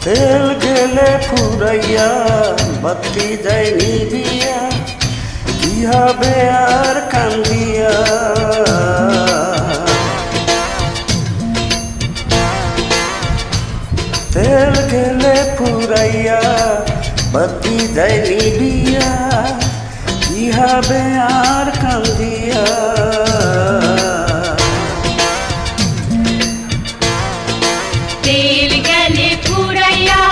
তেল গেলে ফুরাইয়া বাতি যায় নিভিয়া কি হবে আর কান্দিয়া তেল গেলে ফুরাইয়া বাতি যায় নিভিয়া কি হবে আর কান্দিয়া তেল গেলে ফুরাইয়া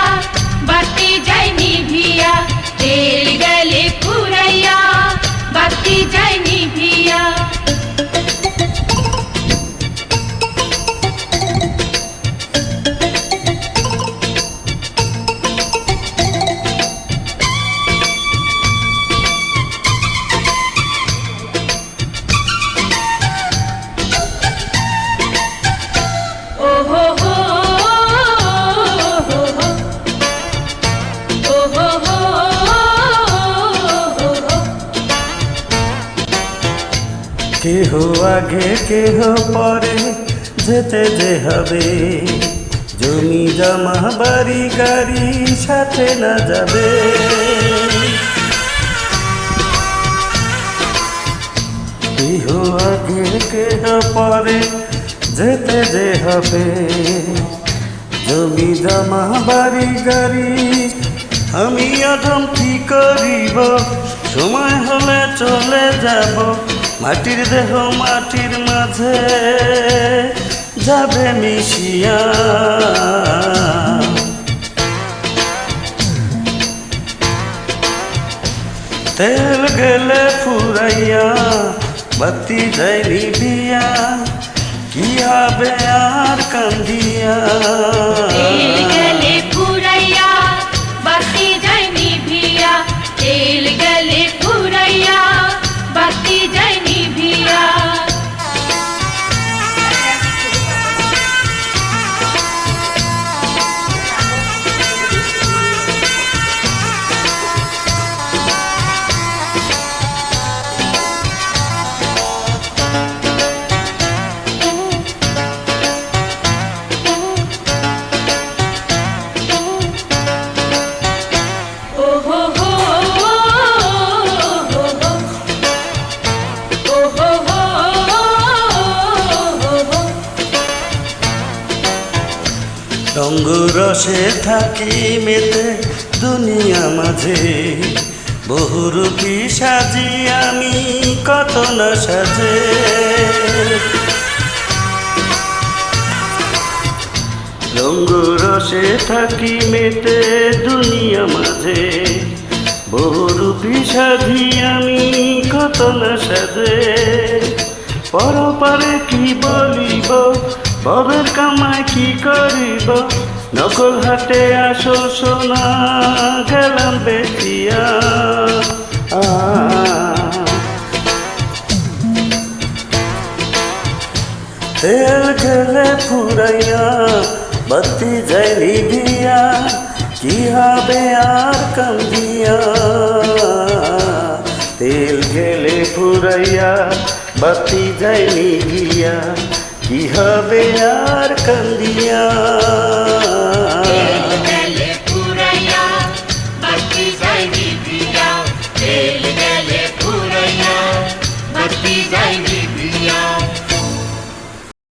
বাতি যায় নিভিয়া তেল গেলে ফুরাইয়া বাতি যায় নিভিয়া কেহ আগে কেহ পরে যেতে যে হবে জমি জমা বাড়ি গাড়ি সাথে না যাবে কেহ আগে কেহ পরে যেতে যে হবে জমি জমা বাড়ি গাড়ি আমি আদম কি করিব সময় হলে চলে যাব মাটির দেহ মাটির মাঝে যাবে মিশিয়া তেল গেলে ফুরাইয়া বাতি যায় নিভিয়া কি হবে আর কান্দিয়া তেল গেলে ফুরাইয়া বাতি যায় নিভিয়া তেল গেলে ফুরাইয়া বাতি যায় নিভিয়া রঙ্গরসে থাকি মেতে দুনিয়া মাঝে বহুরূপী সাজি আমি কত না সাজে রঙ্গরসে থাকি মেতে দুনিয়া মাঝে বহুরূপী সাজি আমি কত না সাজে পরপারে কি বলিব ববের কামায় কি করিব নকল হাটে আসল সোনা গেলাম বেচিয়া তেল গেলে ফুরাইয়া বাতি যায় নিভিয়া কি হবে আর কান্দিয়া তেল গেলে ফুরাইয়া বাতি যায় নিভিয়া কি হবে আর কান্দিয়া